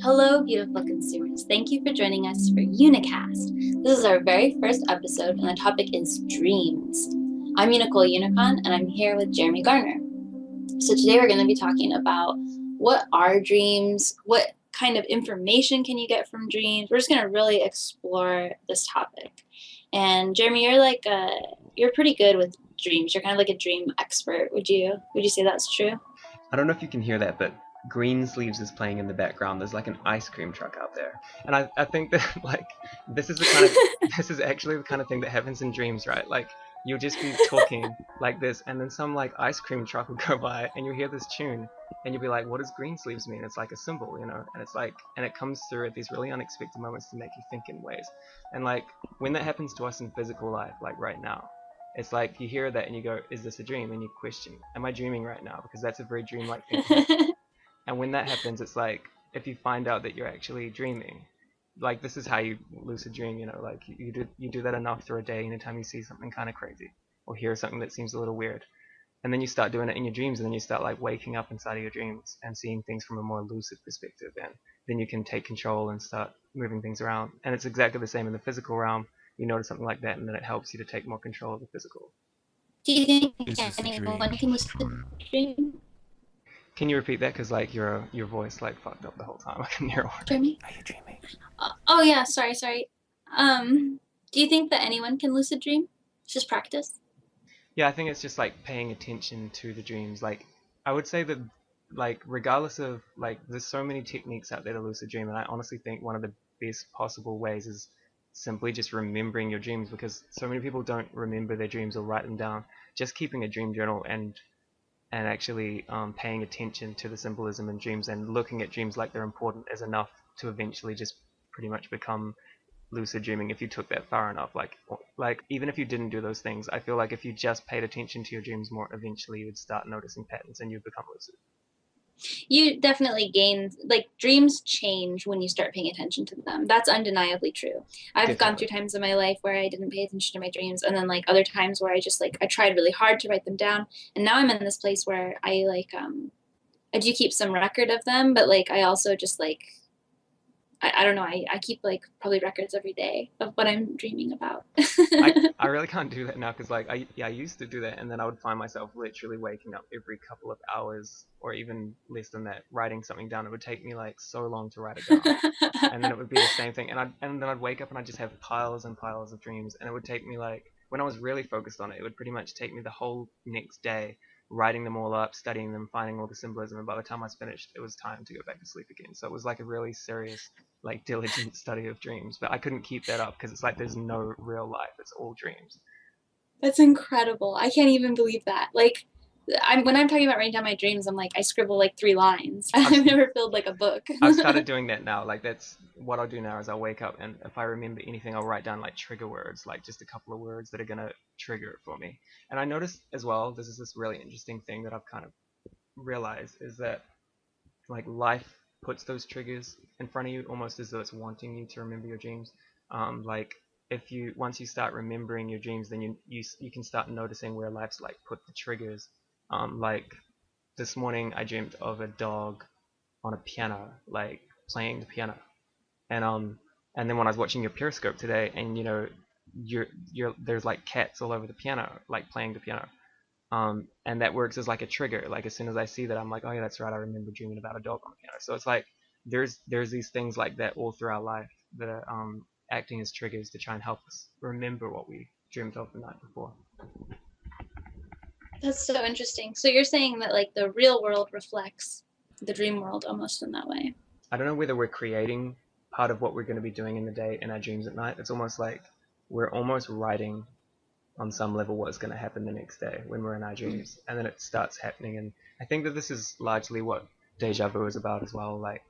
Hello, beautiful consumers. Thank you for joining us for UNICAST. This is our very first episode, and the topic is dreams. I'm Nicole Unicorn, and I'm here with Jeremy Garner. So today we're going to be talking about what are dreams, what kind of information can you get from dreams. We're just going to really explore this topic. And Jeremy, you're pretty good with dreams. You're kind of like a dream expert. Would you say that's true? I don't know if you can hear that, but Greensleeves is playing in the background. There's like an ice cream truck out there. And I think that like this is actually the kind of thing that happens in dreams, right? Like you'll just be talking like this and then some like ice cream truck will go by and you'll hear this tune and you'll be like, what does Greensleeves mean? It's like a symbol, you know, and it's like, and it comes through at these really unexpected moments to make you think in ways. And like when that happens to us in physical life, like right now, it's like you hear that and you go, is this a dream? And you question, am I dreaming right now? Because that's a very dreamlike thing to happen. And when that happens, it's like if you find out that you're actually dreaming, like this is how you lucid dream, you know, like you do that enough through a day, anytime you see something kind of crazy or hear something that seems a little weird. And then you start doing it in your dreams, and then you start like waking up inside of your dreams and seeing things from a more lucid perspective, and then you can take control and start moving things around. And it's exactly the same in the physical realm. You notice something like that, and then it helps you to take more control of the physical. Do you think Is this a anyone dream? can lucid dream? Can you repeat that? Because like your voice like fucked up the whole time. I couldn't hear a word. Jeremy? Are you dreaming? Oh yeah, sorry. Do you think that anyone can lucid dream? It's just practice. Yeah, I think it's just like paying attention to the dreams. Like I would say that like regardless of like there's so many techniques out there to lucid dream, and I honestly think one of the best possible ways is simply just remembering your dreams, because so many people don't remember their dreams or write them down. Just keeping a dream journal and actually paying attention to the symbolism in dreams and looking at dreams like they're important is enough to eventually just pretty much become lucid dreaming if you took that far enough. Like even if you didn't do those things, I feel like if you just paid attention to your dreams more, eventually you would start noticing patterns and you'd become lucid. You definitely gain, like, dreams change when you start paying attention to them. That's undeniably true. I've gone through Definitely. times in my life where I didn't pay attention to my dreams, and then like other times where I tried really hard to write them down, and now I'm in this place where I do keep some record of them, but like I also just like I don't know, I keep like probably records every day of what I'm dreaming about. I really can't do that now because like I used to do that, and then I would find myself literally waking up every couple of hours or even less than that writing something down. It would take me like so long to write it down, and then it would be the same thing, and then I'd wake up and I'd just have piles and piles of dreams, and it would take me like, when I was really focused on it, it would pretty much take me the whole next day writing them all up, studying them, finding all the symbolism, and by the time I was finished it was time to go back to sleep again. So it was like a really serious, like, diligent study of dreams, but I couldn't keep that up because it's like there's no real life, it's all dreams. That's incredible. I can't even believe that. Like, when I'm talking about writing down my dreams, I'm like, I scribble like 3 lines. I've, I've never filled like a book. I've started doing that now. Like that's what I'll do now is I'll wake up, and if I remember anything, I'll write down like trigger words, like just a couple of words that are going to trigger it for me. And I noticed as well, this is this really interesting thing that I've kind of realized, is that like life puts those triggers in front of you almost as though it's wanting you to remember your dreams. Like if you once you start remembering your dreams, then you can start noticing where life's like put the triggers. Like this morning I dreamt of a dog on a piano, like playing the piano, and then when I was watching your Periscope today, and you know you're there's like cats all over the piano, like playing the piano. And that works as like a trigger. Like as soon as I see that, I'm like, oh yeah, that's right, I remember dreaming about a dog on the piano. So it's like there's these things like that all through our life that are acting as triggers to try and help us remember what we dreamed of the night before. That's so interesting. So you're saying that like the real world reflects the dream world almost in that way. I don't know whether we're creating part of what we're going to be doing in the day in our dreams at night. It's almost like we're almost writing on some level what's going to happen the next day when we're in our dreams, and then it starts happening. And I think that this is largely what deja vu is about as well. Like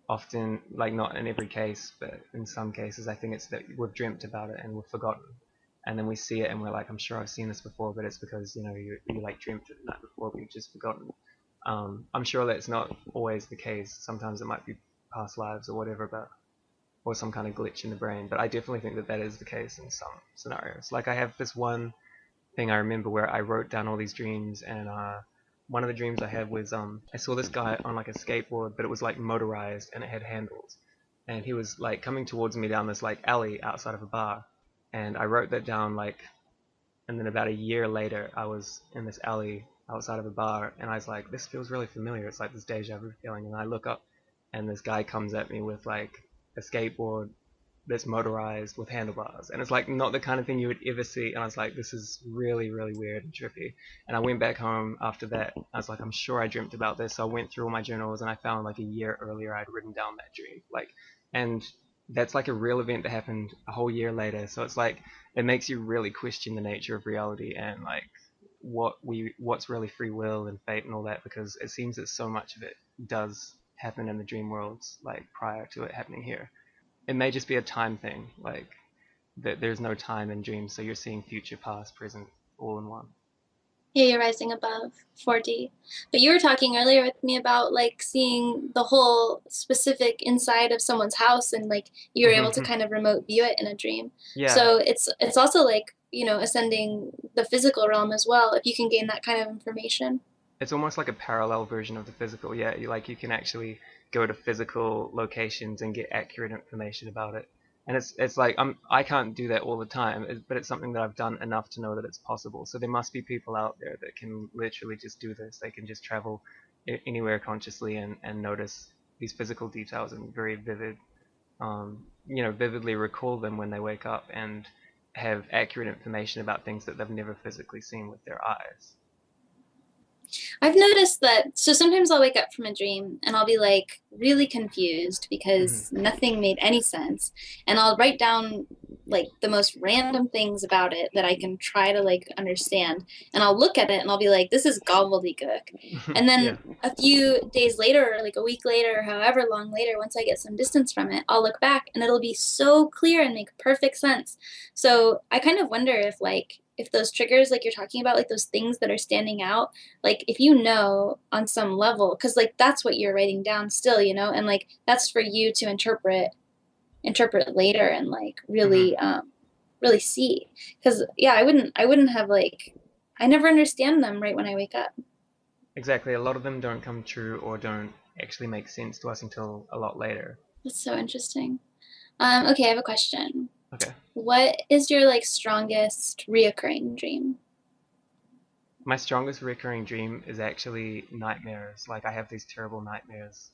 often, like not in every case, but in some cases, I think it's that we've dreamt about it and we've forgotten, and then we see it and we're like, I'm sure I've seen this before, but it's because you know you like dreamt it the night before, but you've just forgotten. I'm sure that's not always the case. Sometimes it might be past lives or whatever, but or some kind of glitch in the brain. But I definitely think that that is the case in some scenarios. Like I have this one thing I remember where I wrote down all these dreams, and one of the dreams I had was I saw this guy on like a skateboard, but it was like motorized and it had handles, and he was like coming towards me down this like alley outside of a bar, and I wrote that down like, and then about a year later I was in this alley outside of a bar, and I was like, this feels really familiar. It's like this deja vu feeling, and I look up, and this guy comes at me with like a skateboard that's motorized with handlebars, and it's like not the kind of thing you would ever see, and I was like, this is really really weird and trippy. And I went back home after that. I was like, I'm sure I dreamt about this. So I went through all my journals and I found like a year earlier I'd written down that dream, like, and that's like a real event that happened a whole year later. So it's like it makes you really question the nature of reality and like what's really free will and fate and all that, because it seems that so much of it does happen in the dream worlds like prior to it happening here. It may just be a time thing, like that there's no time in dreams, so you're seeing future, past, present, all in one. Yeah, you're rising above 4D. But you were talking earlier with me about like seeing the whole specific inside of someone's house, and like you were able to kind of remote view it in a dream. Yeah, So it's also like, ascending the physical realm as well, if you can gain that kind of information. it's almost like a parallel version of the physical. Yeah, you can actually go to physical locations and get accurate information about it. And it's like I can't do that all the time, but it's something that I've done enough to know that it's possible. So there must be people out there that can literally just do this. They can just travel anywhere consciously and notice these physical details and very vividly recall them when they wake up and have accurate information about things that they've never physically seen with their eyes. I've noticed that, so sometimes I'll wake up from a dream and I'll be like really confused Hmm. because nothing made any sense. And I'll write down like the most random things about it that I can try to like understand. And I'll look at it and I'll be like, this is gobbledygook. And Yeah. then a few days later, or like a week later, or however long later, once I get some distance from it, I'll look back and it'll be so clear and make perfect sense. So I kind of wonder if those triggers, like you're talking about, like those things that are standing out, like if you know on some level, because like that's what you're writing down still, and like that's for you to interpret later and like Hmm. really see. Because yeah, I wouldn't have like, I never understand them right when I wake up. Exactly. A lot of them don't come true or don't actually make sense to us until a lot later. That's so interesting. Okay, I have a question. Okay. What is your like strongest reoccurring dream? My strongest recurring dream is actually nightmares. Like I have these terrible nightmares.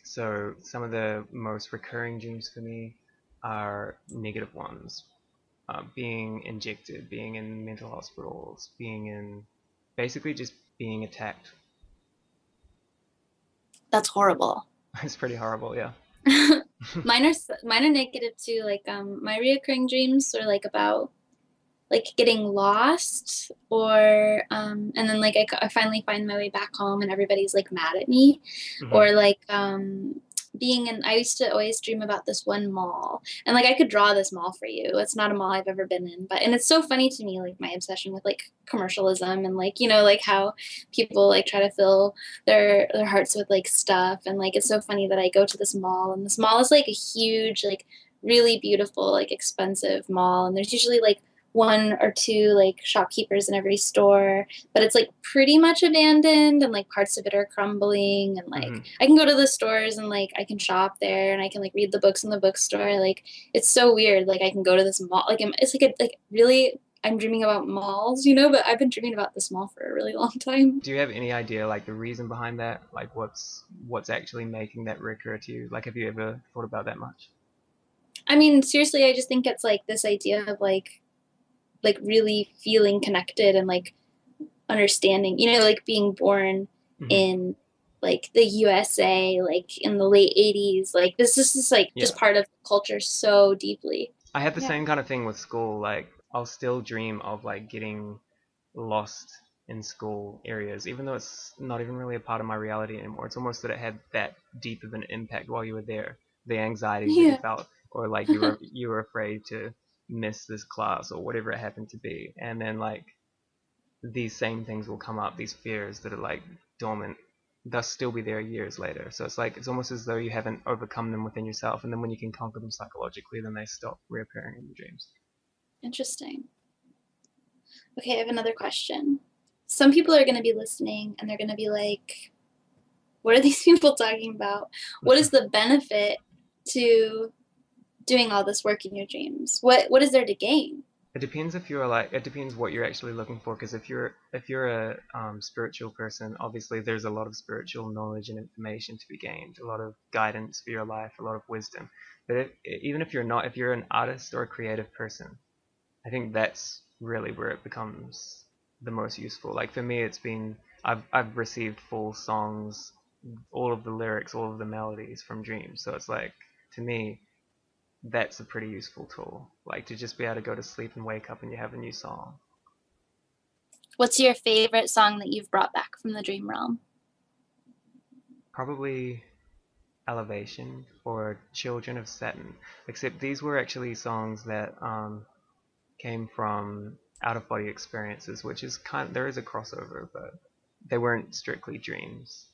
So some of the most recurring dreams for me are negative ones. Being injected, being in mental hospitals, being in basically just being attacked. That's horrible. It's pretty horrible, yeah. Mine are negative too. Like my reoccurring dreams are like about like getting lost, or and then like I finally find my way back home and everybody's like mad at me, Hmm. or like being in, I used to always dream about this one mall, and like I could draw this mall for you. It's not a mall I've ever been in, but and it's so funny to me, like my obsession with like commercialism, and like like how people like try to fill their hearts with like stuff, and like it's so funny that I go to this mall, and this mall is like a huge, like really beautiful, like expensive mall, and there's usually like one or two like shopkeepers in every store, but it's like pretty much abandoned, and like parts of it are crumbling, and like Hmm. I can go to the stores and like I can shop there, and I can like read the books in the bookstore. Like it's so weird, like I can go to this mall, like it's like like really, I'm dreaming about malls, but I've been dreaming about this mall for a really long time. Do you have any idea, like, the reason behind that? Like, what's actually making that recur to you? Like, have you ever thought about that much? I mean, seriously, I just think it's like this idea of like really feeling connected and like understanding, like being born Hmm. in like the USA, like in the late 80s. Like this is like Yeah. just part of the culture so deeply. I had the Yeah. same kind of thing with school. Like, I'll still dream of, like, getting lost in school areas, even though it's not even really a part of my reality anymore. It's almost that it had that deep of an impact while you were there. The anxieties that you Yeah. felt, or like you were afraid to miss this class or whatever it happened to be. And then like these same things will come up, these fears that are like dormant, they'll still be there years later. So it's like it's almost as though you haven't overcome them within yourself, and then when you can conquer them psychologically, then they stop reappearing in your dreams. Interesting. Okay, I have another question. some people are going to be listening and they're going to be like, what are these people talking about? What is the benefit to doing all this work in your dreams? What is there to gain? It depends if you're like, it depends what you're actually looking for. Because if you're a spiritual person, obviously there's a lot of spiritual knowledge and information to be gained, a lot of guidance for your life, a lot of wisdom. But even if you're not, if you're an artist or a creative person, I think that's really where it becomes the most useful. Like for me, it's been, I've received full songs, all of the lyrics, all of the melodies from dreams. So it's like, to me, that's a pretty useful tool. Like to just be able to go to sleep and wake up and you have a new song. What's your favorite song that you've brought back from the dream realm? Probably Elevation or Children of Saturn. Except these were actually songs that came from out of body experiences, which is there is a crossover, but they weren't strictly dreams.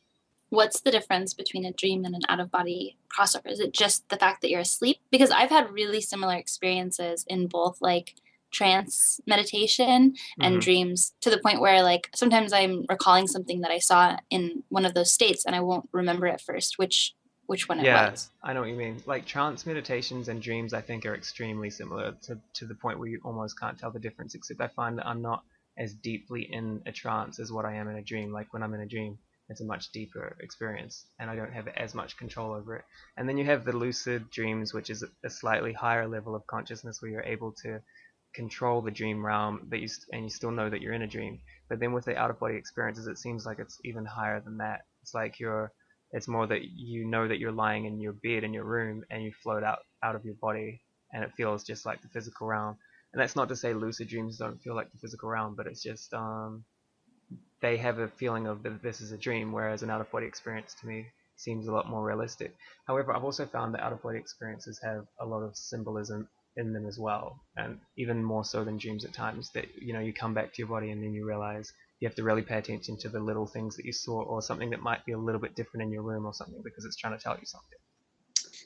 What's the difference between a dream and an out-of-body crossover? Is it just the fact that you're asleep? Because I've had really similar experiences in both like trance meditation and dreams, to the point where like sometimes I'm recalling something that I saw in one of those states and I won't remember at first which one it Yeah, was. I know what you mean. Like trance meditations and dreams, I think are extremely similar to the point where you almost can't tell the difference, except I find that I'm not as deeply in a trance as what I am in a dream. Like when I'm in a dream, it's a much deeper experience and I don't have as much control over it. And then you have the lucid dreams, which is a slightly higher level of consciousness where you're able to control the dream realm, but and you still know that you're in a dream. But then with the out of body experiences, it seems like it's even higher than that. It's like it's more that you know that you're lying in your bed in your room and you float out of your body and it feels just like the physical realm. And that's not to say lucid dreams don't feel like the physical realm, but it's just they have a feeling of that this is a dream, whereas an out of body experience to me seems a lot more realistic. However, I've also found that out of body experiences have a lot of symbolism in them as well, and even more so than dreams at times, that you come back to your body and then you realize you have to really pay attention to the little things that you saw, or something that might be a little bit different in your room or something, because it's trying to tell you something.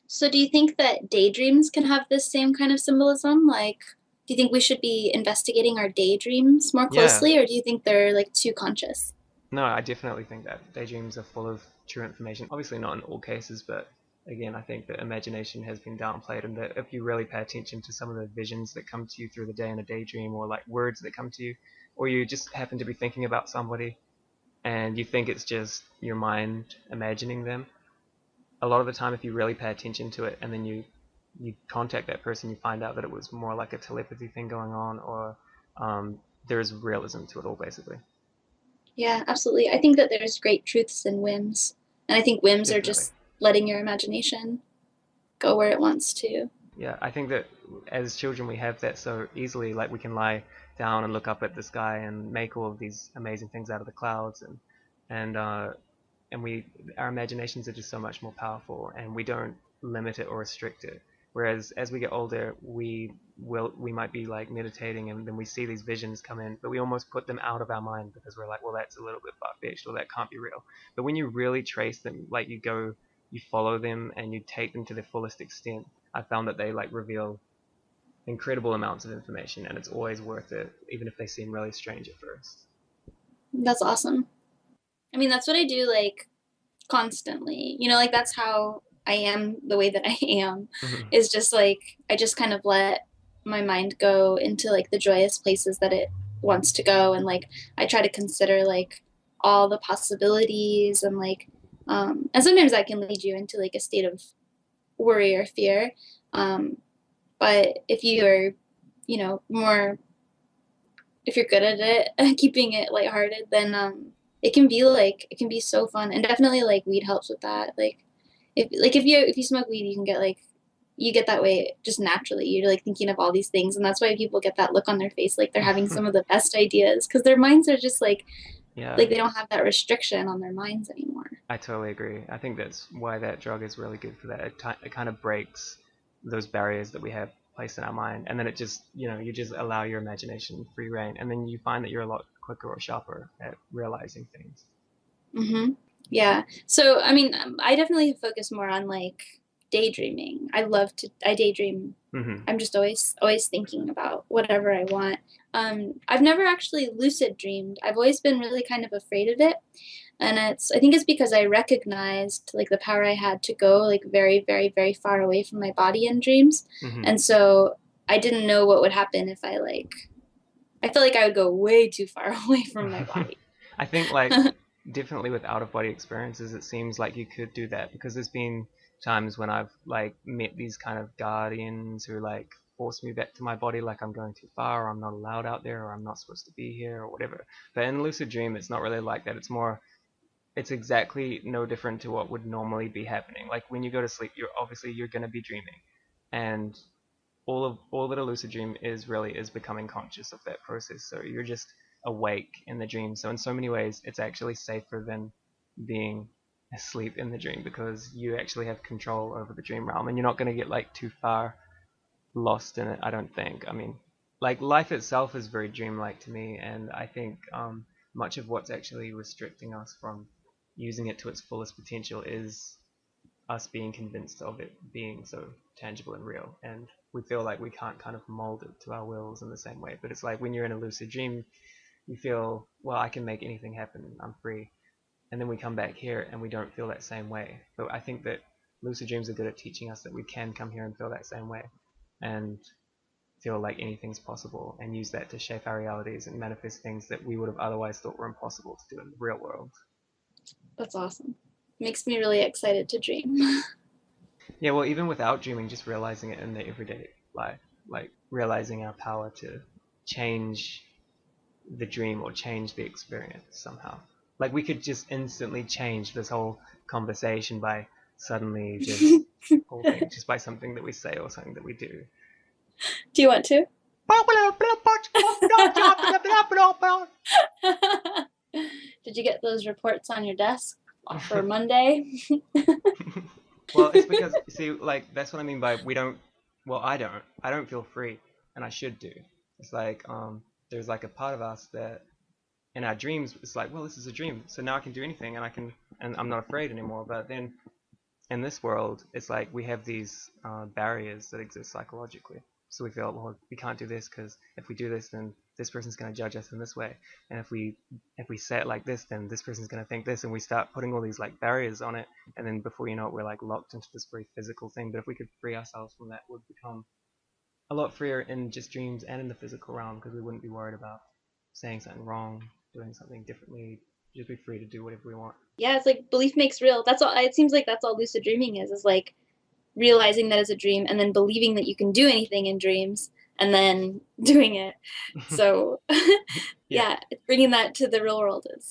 So do you think that daydreams can have this same kind of symbolism? Like, do you think we should be investigating our daydreams more Yeah, closely, or do you think they're like too conscious? no, I definitely think that daydreams are full of true information. Obviously not in all cases, but again, I think that imagination has been downplayed, and that if you really pay attention to some of the visions that come to you through the day in a daydream, or like words that come to you, or you just happen to be thinking about somebody and you think it's just your mind imagining them, a lot of the time if you really pay attention to it and then you contact that person, you find out that it was more like a telepathy thing going on, or there's realism to it all, basically. Yeah, absolutely. I think that there's great truths in whims. And I think whims are Definitely. just letting your imagination go where it wants to. Yeah, I think that as children we have that so easily. Like we can lie down and look up at the sky and make all of these amazing things out of the clouds, and we our imaginations are just so much more powerful, and we don't limit it or restrict it. Whereas as we get older, we might be like meditating and then we see these visions come in, but we almost put them out of our mind because we're like, well, that's a little bit far-fetched, or that can't be real. But when you really trace them, like you follow them and you take them to their fullest extent, I found that they like reveal incredible amounts of information, and it's always worth it, even if they seem really strange at first. That's awesome. I mean, that's what I do like constantly. Like that's how I am the way that I am, Mhm. is just like I just kind of let my mind go into like the joyous places that it wants to go, and like I try to consider like all the possibilities, and like and sometimes that can lead you into like a state of worry or fear. Um, but if you are, more, if you're good at it, keeping it lighthearted, then it can be so fun, and definitely like weed helps with that. If you smoke weed, you can get like you get that way just naturally. You're like thinking of all these things, and that's why people get that look on their face, like they're having some of the best ideas, because their minds are just Yeah, like they don't have that restriction on their minds anymore. I totally agree. I think that's why that drug is really good for that. It kind of breaks those barriers that we have placed in our mind, and then it just, you just allow your imagination free reign, and then you find that you're a lot quicker or sharper at realizing things. Yeah. So, I mean, I definitely focus more on like daydreaming. I daydream. Mm-hmm. I'm just always thinking about whatever I want. I've never actually lucid dreamed. I've always been really kind of afraid of it. And I think it's because I recognized like the power I had to go like very, very, very far away from my body in dreams. Mm-hmm. And so I didn't know what would happen if I felt like I would go way too far away from my body. I think like definitely with out of body experiences, it seems like you could do that, because there's been times when I've like met these kind of guardians who like force me back to my body, like I'm going too far, or I'm not allowed out there, or I'm not supposed to be here, or whatever. But in lucid dream, it's not really like that. It's exactly no different to what would normally be happening. Like when you go to sleep, you're going to be dreaming, and all that a lucid dream is really is becoming conscious of that process. So you're just awake in the dream. So in so many ways, it's actually safer than being asleep in the dream, because you actually have control over the dream realm, and you're not going to get like too far lost in it, I don't think. I mean, like life itself is very dreamlike to me, and I think much of what's actually restricting us from using it to its fullest potential is us being convinced of it being so tangible and real, and we feel like we can't kind of mold it to our wills in the same way. But it's like when you're in a lucid dream, you feel, well, I can make anything happen, I'm free. And then we come back here and we don't feel that same way. But I think that lucid dreams are good at teaching us that we can come here and feel that same way, and feel like anything's possible, and use that to shape our realities and manifest things that we would have otherwise thought were impossible to do in the real world. That's awesome. Makes me really excited to dream. Yeah, well, even without dreaming, just realizing it in the everyday life, like realizing our power to change the dream or change the experience somehow. Like we could just instantly change this whole conversation by suddenly just whole thing, just by something that we say or something that we do. Do you want to? Did you get those reports on your desk for Monday? Well, it's because, see, like that's what I mean by we don't. Well, I don't feel free, and I should do. It's like there's like a part of us that in our dreams it's like, well, this is a dream, so now I can do anything, and I'm not afraid anymore. But then in this world, it's like we have these barriers that exist psychologically. So we feel, well, we can't do this because if we do this, then this person's going to judge us in this way, and if we say it like this, then this person's going to think this, and we start putting all these like barriers on it, and then before you know it, we're like locked into this very physical thing. But if we could free ourselves from that, we'd become a lot freer in just dreams and in the physical realm, because we wouldn't be worried about saying something wrong, doing something differently. Just be free to do whatever we want. Yeah, it's like belief makes real. That's all. It seems like that's all lucid dreaming is like realizing that it's a dream and then believing that you can do anything in dreams and then doing it. So yeah, bringing that to the real world it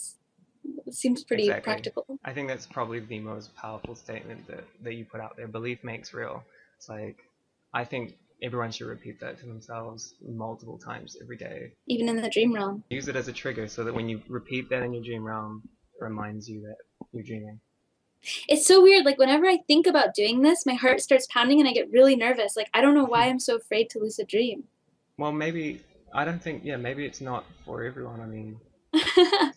seems pretty practical. I think that's probably the most powerful statement that you put out there. Belief makes real. It's like, I think everyone should repeat that to themselves multiple times every day. Even in the dream realm. Use it as a trigger so that when you repeat that in your dream realm, it reminds you that you're dreaming. It's so weird. Like whenever I think about doing this, my heart starts pounding and I get really nervous. Like I don't know why I'm so afraid to lucid dream. Well, maybe maybe it's not for everyone. I mean,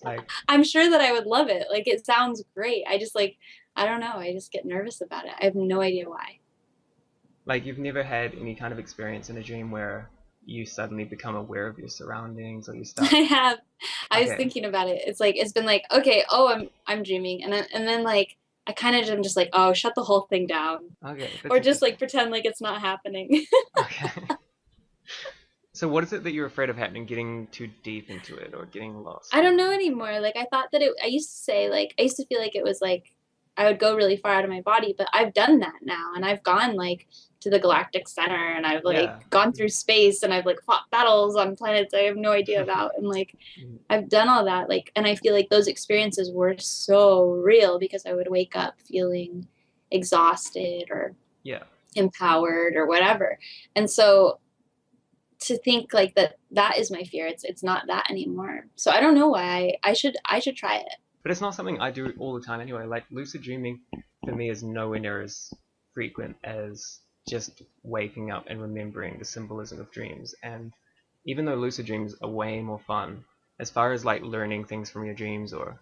like I'm sure that I would love it. Like it sounds great. I just I don't know. I just get nervous about it. I have no idea why. Like you've never had any kind of experience in a dream where you suddenly become aware of your surroundings, or you start. I have. I was thinking about it. It's like it's been like, okay, oh, I'm dreaming, and then like I kind of am just like, oh, shut the whole thing down. Okay. Or just like pretend like it's not happening. Okay. So what is it that you're afraid of happening? Getting too deep into it or getting lost? I don't know anymore. Like I thought that I used to say like I used to feel like it was like I would go really far out of my body, but I've done that now, and I've gone like to the galactic center, and I've like gone through space, and I've like fought battles on planets I have no idea about, and like I've done all that, like, and I feel like those experiences were so real because I would wake up feeling exhausted or empowered or whatever, and so to think like that is my fear. It's not that anymore. So I don't know why I should try it. But it's not something I do all the time anyway. Like lucid dreaming for me is nowhere near as frequent as just waking up and remembering the symbolism of dreams. And even though lucid dreams are way more fun, as far as like learning things from your dreams or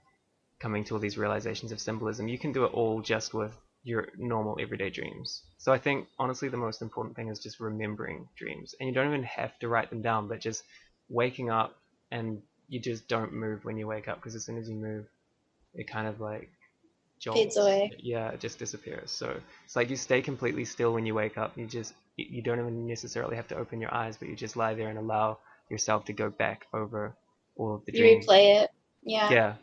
coming to all these realizations of symbolism, you can do it all just with your normal everyday dreams. So I think honestly the most important thing is just remembering dreams, and you don't even have to write them down, but just waking up, and you just don't move when you wake up, because as soon as you move, it kind of like Fades jolts. away. Yeah, it just disappears. So it's like you stay completely still when you wake up. You don't even necessarily have to open your eyes, but you just lie there and allow yourself to go back over all of the You dreams. replay it. Yeah. Yeah.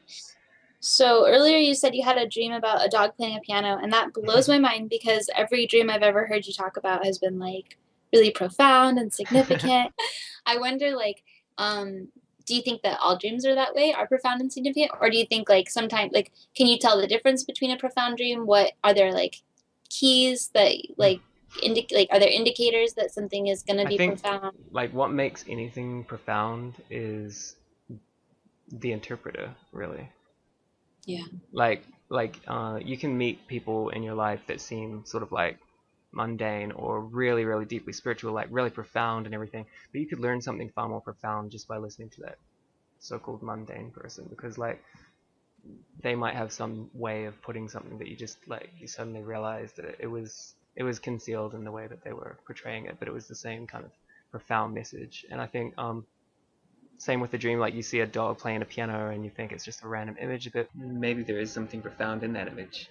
So earlier you said you had a dream about a dog playing a piano, and that blows my mind because every dream I've ever heard you talk about has been like really profound and significant. I wonder, like, do you think that all dreams are that way, are profound and significant, or do you think like sometimes, like, can you tell the difference between a profound dream? What are there like keys that like are there indicators that something is going to I be think profound? like what makes anything profound is the interpreter, really. Yeah. Like you can meet people in your life that seem sort of like mundane or really, really deeply spiritual, like really profound and everything, but you could learn something far more profound just by listening to that so-called mundane person, because like they might have some way of putting something that you just like you suddenly realize that it was concealed in the way that they were portraying it, but it was the same kind of profound message. And I think same with the dream, like you see a dog playing a piano and you think it's just a random image, but maybe there is something profound in that image.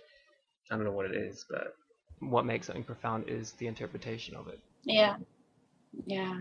I don't know what it is, but what makes something profound is the interpretation of it. Yeah. Yeah.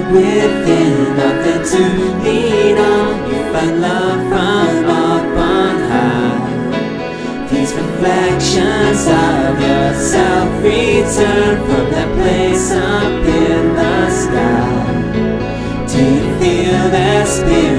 Within, nothing to lean on. You find love from up on high. These reflections of yourself return from that place up in the sky. Do you feel that spirit?